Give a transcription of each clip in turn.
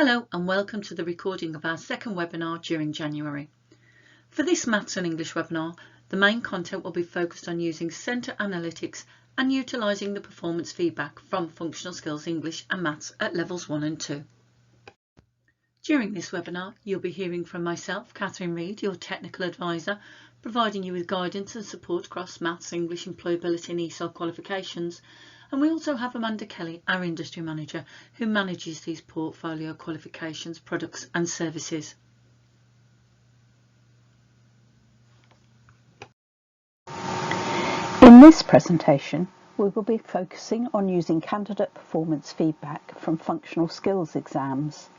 Hello and welcome to the recording of our second webinar during January. For this Maths and English webinar, the main content will be focused on using Centre Analytics and utilising the performance feedback from Functional Skills English and Maths at Levels 1 and 2. During this webinar, you'll be hearing from myself, Catherine Reid, your Technical Advisor, providing you with guidance and support across Maths, English, Employability and ESOL qualifications. And we also have Amanda Kelly, our Industry Manager, who manages these portfolio qualifications, products and services. In this presentation, we will be focusing on using candidate performance feedback from functional skills exams.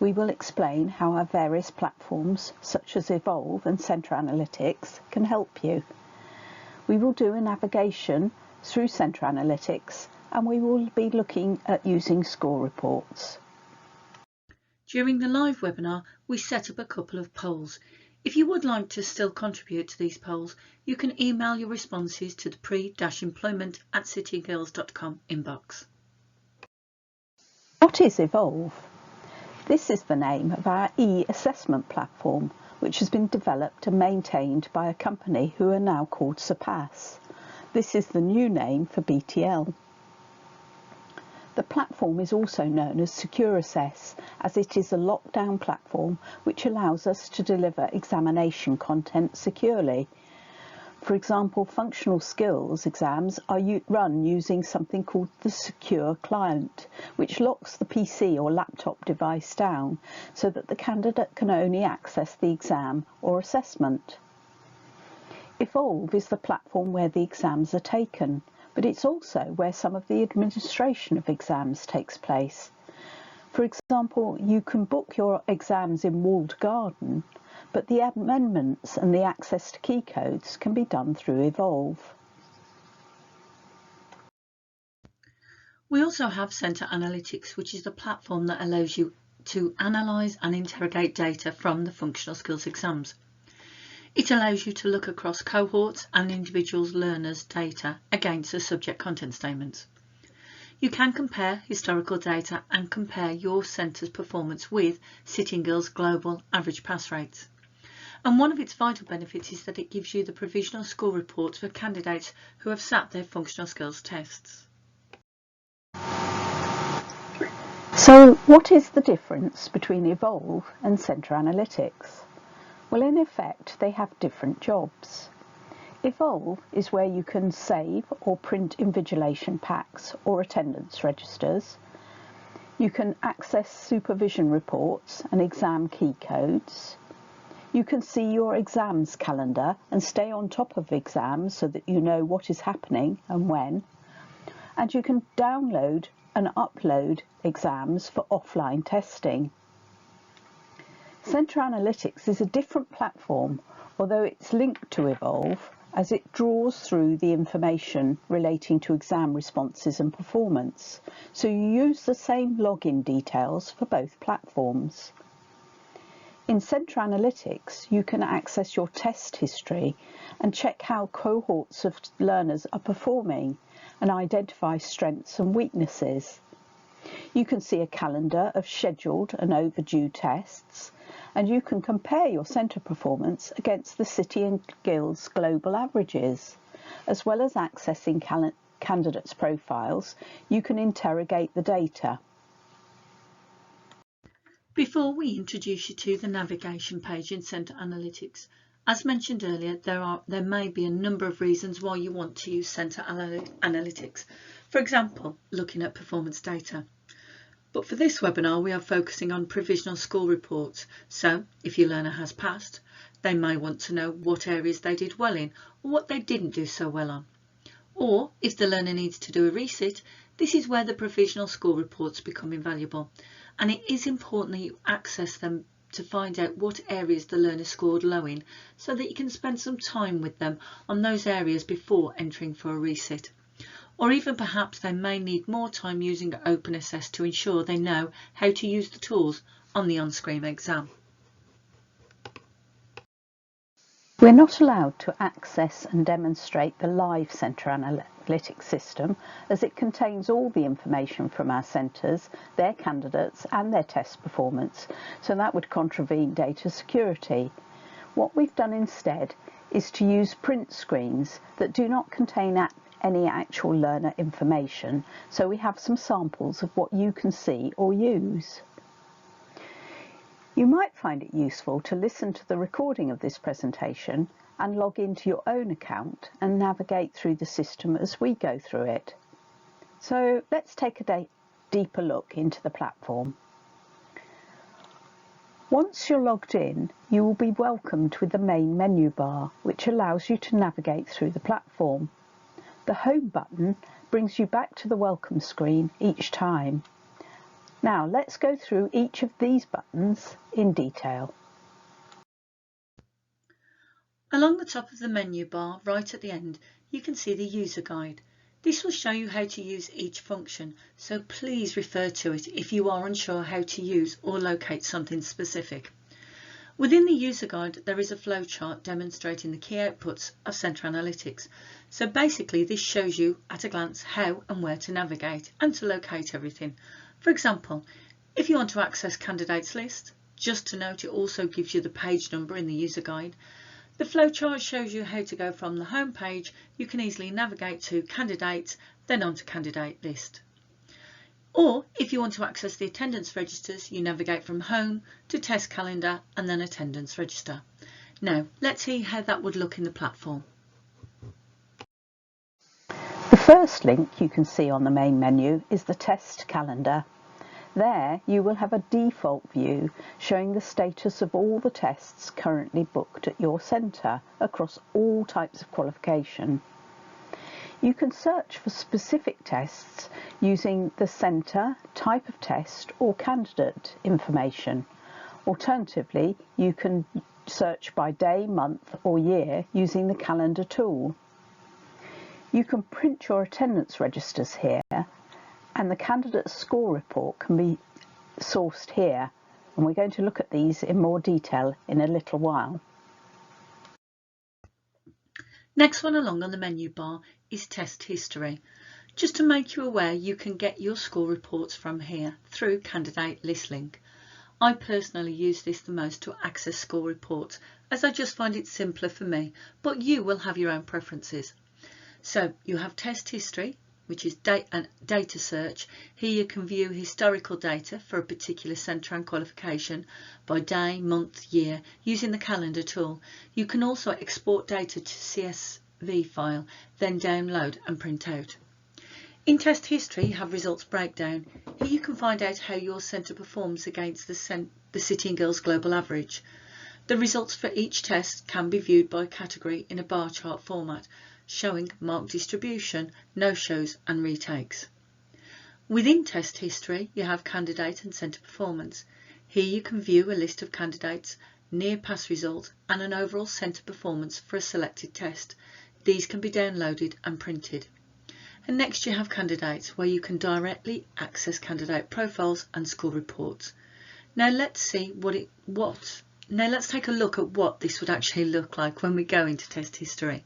We will explain how our various platforms, such as e-volve and Centre Analytics, can help you. We will do a navigation through Centre Analytics, and we will be looking at using score reports. During the live webinar, we set up a couple of polls. If you would like to still contribute to these polls, you can email your responses to the pre-employment@cityandguilds.com inbox. What is e-volve? This is the name of our e-assessment platform, which has been developed and maintained by a company who are now called Surpass. This is the new name for BTL. The platform is also known as Secure Assess, as it is a lockdown platform which allows us to deliver examination content securely. For example, functional skills exams are run using something called the Secure Client, which locks the PC or laptop device down so that the candidate can only access the exam or assessment. e-volve is the platform where the exams are taken, but it's also where some of the administration of exams takes place. For example, you can book your exams in walled garden, but the amendments and the access to key codes can be done through e-volve. We also have Centre Analytics, which is the platform that allows you to analyse and interrogate data from the functional skills exams. It allows you to look across cohorts and individuals' learners' data against the subject content statements. You can compare historical data and compare your centre's performance with City and Guilds global average pass rates. And one of its vital benefits is that it gives you the provisional score reports for candidates who have sat their functional skills tests. So what is the difference between e-volve and Centre Analytics? Well, in effect, they have different jobs. e-volve is where you can save or print invigilation packs or attendance registers. You can access supervision reports and exam key codes. You can see your exams calendar and stay on top of exams so that you know what is happening and when. And you can download and upload exams for offline testing. Centre Analytics is a different platform, although it's linked to e-volve, as it draws through the information relating to exam responses and performance, so you use the same login details for both platforms. In Centre Analytics, you can access your test history and check how cohorts of learners are performing and identify strengths and weaknesses. You can see a calendar of scheduled and overdue tests, and you can compare your centre performance against the City and Guilds global averages. As well as accessing candidates' profiles, you can interrogate the data. Before we introduce you to the navigation page in Centre Analytics, as mentioned earlier, there may be a number of reasons why you want to use Centre Analytics. For example, looking at performance data. But for this webinar, we are focusing on provisional score reports. So if your learner has passed, they may want to know what areas they did well in or what they didn't do so well on. Or if the learner needs to do a resit, this is where the provisional score reports become invaluable. And it is important that you access them to find out what areas the learner scored low in, so that you can spend some time with them on those areas before entering for a resit. Or even perhaps they may need more time using Open Assess to ensure they know how to use the tools on the Onscreen exam. We're not allowed to access and demonstrate the live centre analytics system as it contains all the information from our centres, their candidates and their test performance, so that would contravene data security. What we've done instead is to use print screens that do not contain any actual learner information, so we have some samples of what you can see or use. You might find it useful to listen to the recording of this presentation and log into your own account and navigate through the system as we go through it. So let's take a deeper look into the platform. Once you're logged in, you will be welcomed with the main menu bar, which allows you to navigate through the platform. The Home button brings you back to the welcome screen each time. Now let's go through each of these buttons in detail. Along the top of the menu bar, right at the end, you can see the user guide. This will show you how to use each function, so please refer to it if you are unsure how to use or locate something specific. Within the user guide, there is a flowchart demonstrating the key outputs of Centre Analytics. So basically this shows you at a glance how and where to navigate and to locate everything. For example, if you want to access candidates list, just to note it also gives you the page number in the user guide. The flowchart shows you how to go from the home page. You can easily navigate to candidates, then onto candidate list. Or if you want to access the attendance registers, you navigate from home to test calendar and then attendance register. Now let's see how that would look in the platform. The first link you can see on the main menu is the test calendar. There you will have a default view showing the status of all the tests currently booked at your centre across all types of qualification. You can search for specific tests using the centre, type of test or candidate information. Alternatively, you can search by day, month or year using the calendar tool. You can print your attendance registers here, and the candidate score report can be sourced here, and we're going to look at these in more detail in a little while. Next one along on the menu bar is test history. Just to make you aware, you can get your score reports from here through candidate list link. I personally use this the most to access score reports as I just find it simpler for me, but you will have your own preferences. So you have test history, which is data search. Here you can view historical data for a particular centre and qualification by day, month, year using the calendar tool. You can also export data to CSV file, then download and print out. In test history you have results breakdown. Here you can find out how your centre performs against the City and Girls Global Average. The results for each test can be viewed by category in a bar chart format, showing marked distribution, no-shows and retakes. Within test history you have candidate and centre performance. Here you can view a list of candidates, near pass result and an overall centre performance for a selected test. These can be downloaded and printed. And next you have candidates, where you can directly access candidate profiles and score reports. Now let's take a look at what this would actually look like when we go into test history.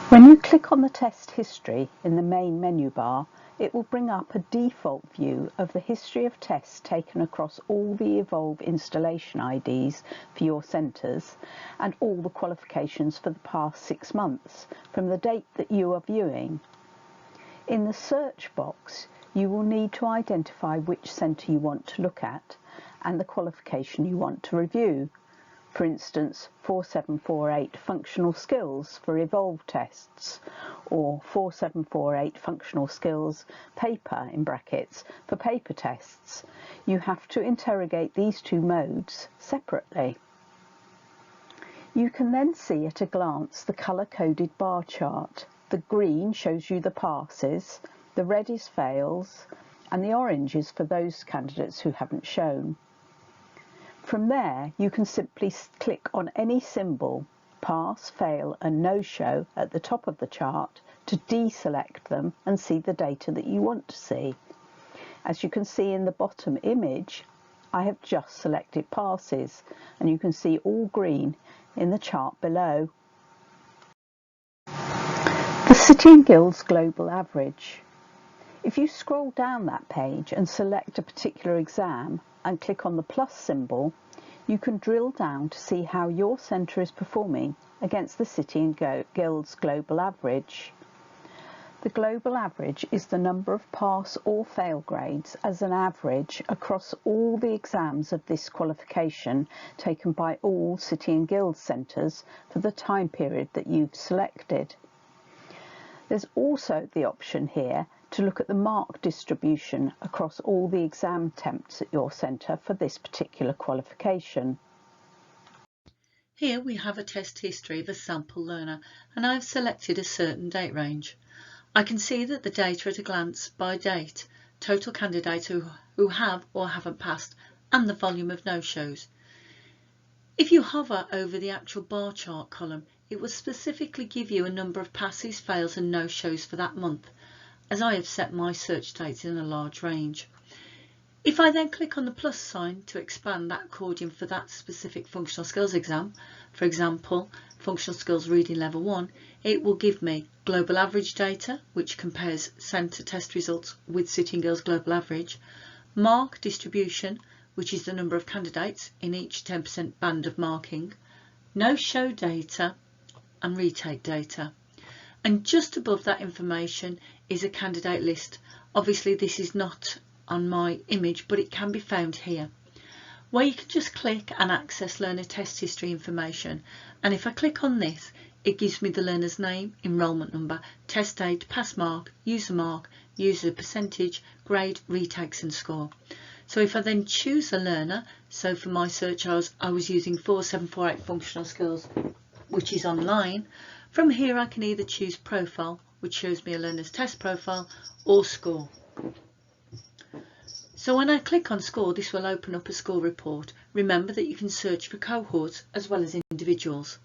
When you click on the test history in the main menu bar, it will bring up a default view of the history of tests taken across all the e-volve installation IDs for your centres and all the qualifications for the past 6 months from the date that you are viewing. In the search box, you will need to identify which centre you want to look at and the qualification you want to review. For instance, 4748 functional skills for e-volve tests, or 4748 functional skills paper in brackets for paper tests. You have to interrogate these two modes separately. You can then see at a glance the colour-coded bar chart. The green shows you the passes, the red is fails, and the orange is for those candidates who haven't shown. From there, you can simply click on any symbol, pass, fail and no-show at the top of the chart to deselect them and see the data that you want to see. As you can see in the bottom image, I have just selected passes, and you can see all green in the chart below. The City and Guilds Global Average. If you scroll down that page and select a particular exam and click on the plus symbol, you can drill down to see how your centre is performing against the City and Guilds Global Average. The global average is the number of pass or fail grades as an average across all the exams of this qualification taken by all City and Guilds centres for the time period that you've selected. There's also the option here to look at the mark distribution across all the exam attempts at your centre for this particular qualification. Here we have a test history of a sample learner, and I've selected a certain date range. I can see that the data at a glance by date, total candidates who have or haven't passed, and the volume of no-shows. If you hover over the actual bar chart column, it will specifically give you a number of passes, fails and no-shows for that month, as I have set my search dates in a large range. If I then click on the plus sign to expand that accordion for that specific functional skills exam, for example, functional skills reading level 1, it will give me global average data, which compares centre test results with City and Guilds global average, mark distribution, which is the number of candidates in each 10% band of marking, no-show data and retake data. And just above that information is a candidate list. Obviously this is not on my image, but it can be found here, where you can just click and access learner test history information. And if I click on this, it gives me the learner's name, enrolment number, test date, pass mark, user percentage, grade, retakes and score. So if I then choose a learner, so for my search I was using 4748 functional skills, which is online. From here I can either choose profile, which shows me a learner's test profile, or score. So when I click on score, this will open up a score report. Remember that you can search for cohorts as well as individuals.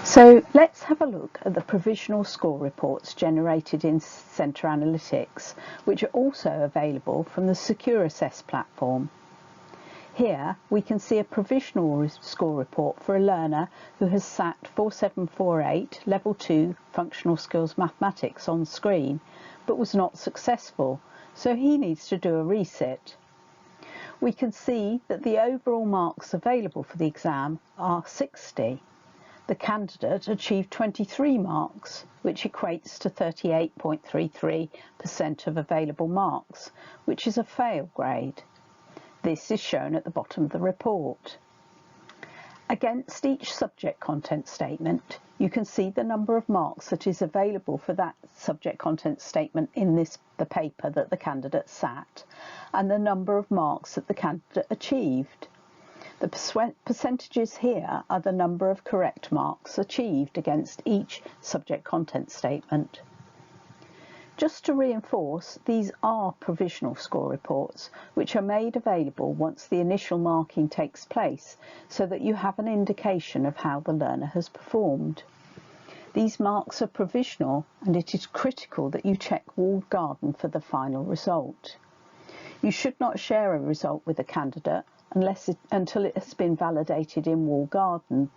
So let's have a look at the provisional score reports generated in Centre Analytics, which are also available from the Secure Assess platform. Here we can see a provisional score report for a learner who has sat 4748 Level 2 Functional Skills Mathematics on screen, but was not successful, so he needs to do a resit. We can see that the overall marks available for the exam are 60. The candidate achieved 23 marks, which equates to 38.33% of available marks, which is a fail grade. This is shown at the bottom of the report. Against each subject content statement, you can see the number of marks that is available for that subject content statement in the paper that the candidate sat, and the number of marks that the candidate achieved. The percentages here are the number of correct marks achieved against each subject content statement. Just to reinforce, these are provisional score reports, which are made available once the initial marking takes place, so that you have an indication of how the learner has performed. These marks are provisional, and it is critical that you check walled garden for the final result. You should not share a result with a candidate until it has been validated in walled garden.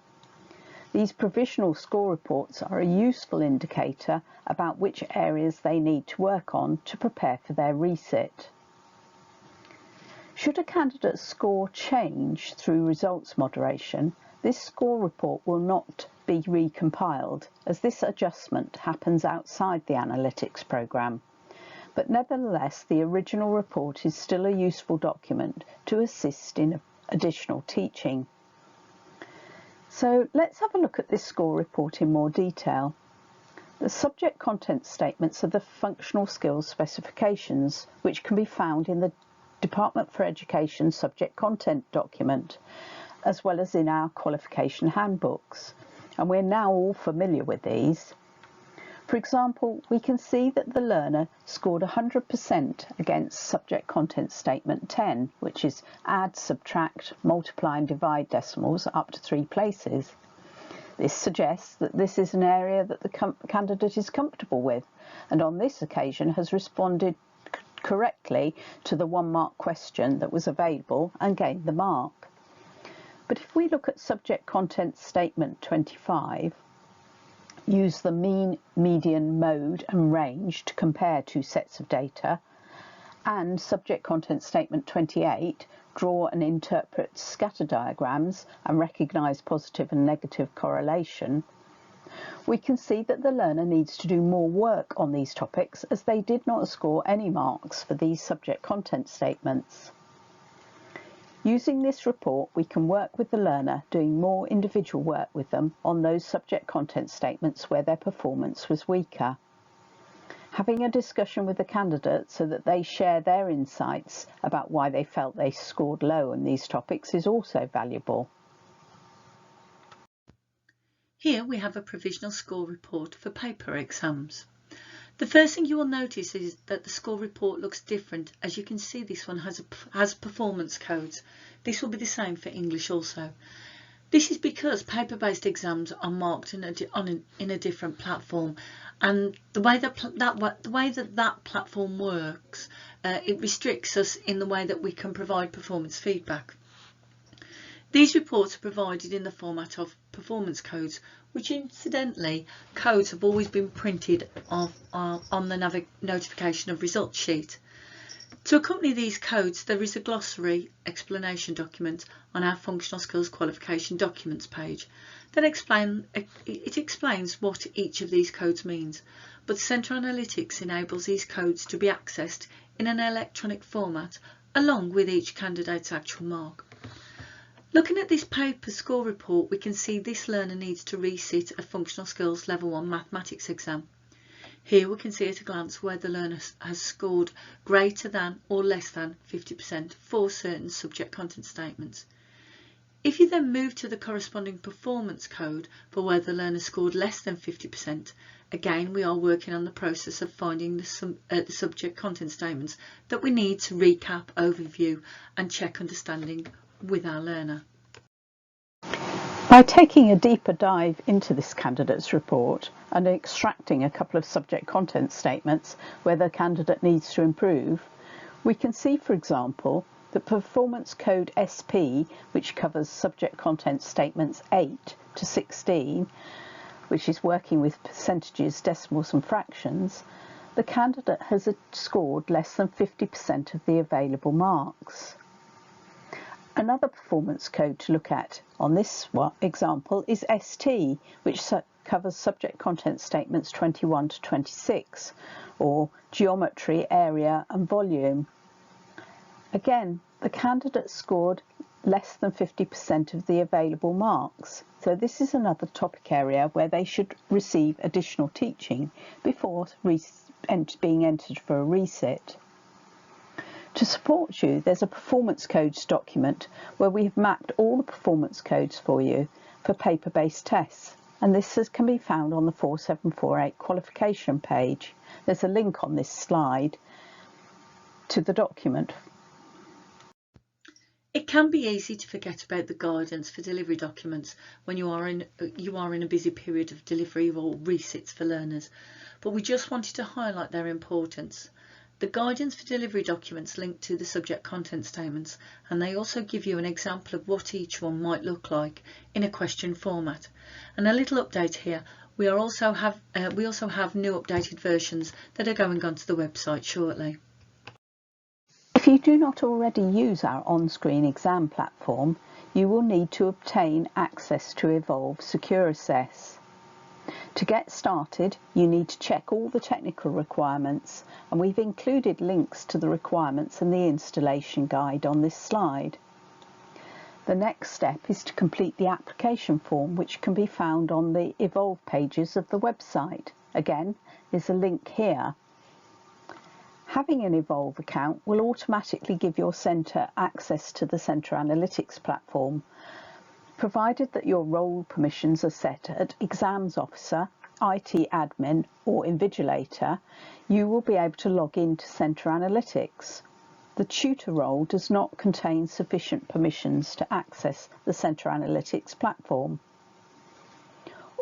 These provisional score reports are a useful indicator about which areas they need to work on to prepare for their resit. Should a candidate's score change through results moderation, this score report will not be recompiled, as this adjustment happens outside the analytics programme. But nevertheless, the original report is still a useful document to assist in additional teaching. So let's have a look at this score report in more detail. The subject content statements are the functional skills specifications, which can be found in the Department for Education subject content document, as well as in our qualification handbooks. And we're now all familiar with these. For example, we can see that the learner scored 100% against subject content statement 10, which is add, subtract, multiply and divide decimals up to 3 places. This suggests that this is an area that the candidate is comfortable with, and on this occasion has responded correctly to the 1 mark question that was available and gained the mark. But if we look at subject content statement 25, use the mean, median, mode and range to compare two sets of data, and subject content statement 28, draw and interpret scatter diagrams and recognise positive and negative correlation, we can see that the learner needs to do more work on these topics as they did not score any marks for these subject content statements. Using this report, we can work with the learner, doing more individual work with them on those subject content statements where their performance was weaker. Having a discussion with the candidate so that they share their insights about why they felt they scored low on these topics is also valuable. Here we have a provisional score report for paper exams. The first thing you will notice is that the score report looks different. As you can see, this one has performance codes. This will be the same for English also. This is because paper-based exams are marked in a different platform, and the way that platform works, it restricts us in the way that we can provide performance feedback. These reports are provided in the format of performance codes, which incidentally, codes have always been printed on the notification of results sheet. To accompany these codes, there is a glossary explanation document on our Functional Skills Qualification Documents page that explains what each of these codes means, but Centre Analytics enables these codes to be accessed in an electronic format along with each candidate's actual mark. Looking at this paper score report, we can see this learner needs to resit a Functional Skills Level 1 Mathematics exam. Here we can see at a glance where the learner has scored greater than or less than 50% for certain subject content statements. If you then move to the corresponding performance code for where the learner scored less than 50%, again we are working on the process of finding the subject content statements that we need to recap, overview and check understanding with our learner. By taking a deeper dive into this candidate's report and extracting a couple of subject content statements where the candidate needs to improve, we can see, for example, that performance code SP, which covers subject content statements 8 to 16, which is working with percentages, decimals and fractions, the candidate has scored less than 50% of the available marks. Another performance code to look at on this example is ST, which covers subject content statements 21 to 26, or geometry, area and volume. Again, the candidate scored less than 50% of the available marks, so this is another topic area where they should receive additional teaching before being entered for a resit. To support you, there's a performance codes document where we have mapped all the performance codes for you for paper-based tests, and this can be found on the 4748 qualification page. There's a link on this slide to the document. It can be easy to forget about the guidance for delivery documents when you are in a busy period of delivery or resits for learners, but we just wanted to highlight their importance. The guidance for delivery documents link to the subject content statements, and they also give you an example of what each one might look like in a question format. And a little update here, we also have new updated versions that are going onto the website shortly. If you do not already use our Onscreen exam platform, you will need to obtain access to e-volve Secure Assess. To get started, you need to check all the technical requirements, and we've included links to the requirements and the installation guide on this slide. The next step is to complete the application form, which can be found on the e-volve pages of the website. Again, there's a link here. Having an e-volve account will automatically give your centre access to the Centre Analytics platform. Provided that your role permissions are set at Exams Officer, IT Admin or Invigilator, you will be able to log into Centre Analytics. The tutor role does not contain sufficient permissions to access the Centre Analytics platform.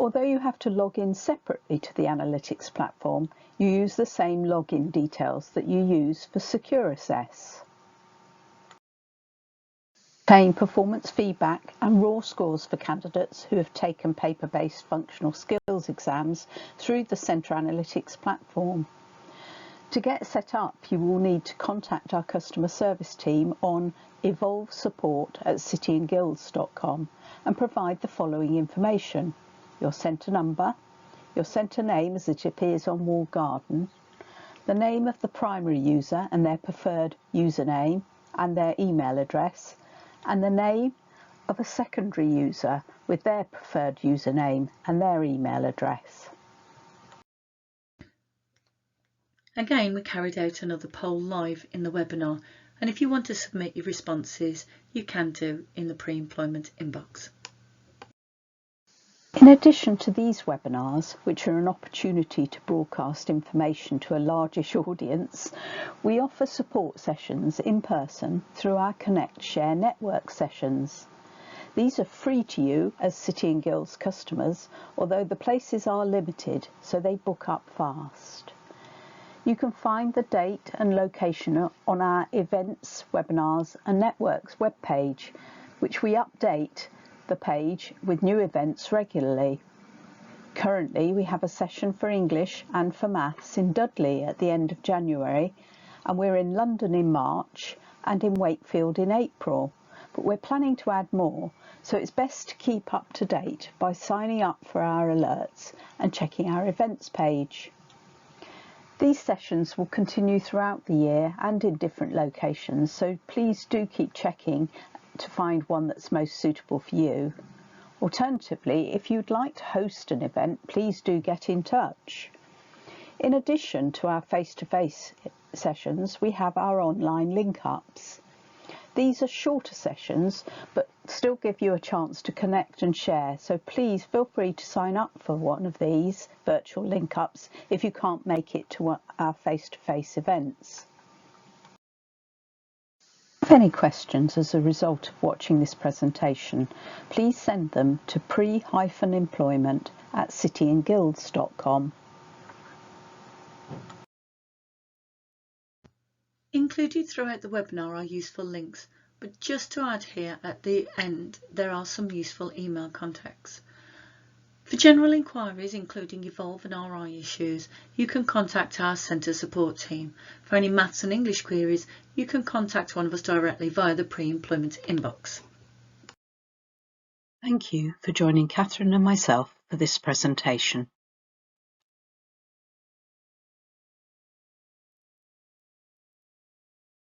Although you have to log in separately to the analytics platform, you use the same login details that you use for Secure Assess. Obtain performance feedback and raw scores for candidates who have taken paper-based functional skills exams through the Centre Analytics platform. To get set up, you will need to contact our customer service team on e-volve support@cityandguilds.com and provide the following information: your centre number, your centre name as it appears on Walled Garden, the name of the primary user and their preferred username and their email address, and the name of a secondary user with their preferred username and their email address. Again, we carried out another poll live in the webinar, and if you want to submit your responses, you can do in the pre-employment inbox. In addition to these webinars, which are an opportunity to broadcast information to a largish audience, we offer support sessions in person through our Connect Share network sessions. These are free to you as City and Guilds customers, although the places are limited, so they book up fast. You can find the date and location on our Events, Webinars and Networks webpage, which we update the page with new events regularly. Currently, we have a session for English and for Maths in Dudley at the end of January, and we're in London in March and in Wakefield in April, but we're planning to add more, so it's best to keep up to date by signing up for our alerts and checking our events page. These sessions will continue throughout the year and in different locations, so please do keep checking to find one that's most suitable for you. Alternatively, if you'd like to host an event, please do get in touch. In addition to our face-to-face sessions, we have our online link-ups. These are shorter sessions, but still give you a chance to connect and share, so please feel free to sign up for one of these virtual link-ups if you can't make it to our face-to-face events. If you have any questions as a result of watching this presentation, please send them to pre-employment@cityandguilds.com. Included throughout the webinar are useful links, but just to add here at the end, there are some useful email contacts. For general inquiries, including e-volve and RI issues, you can contact our Centre support team. For any maths and English queries, you can contact one of us directly via the pre-employment inbox. Thank you for joining Catherine and myself for this presentation.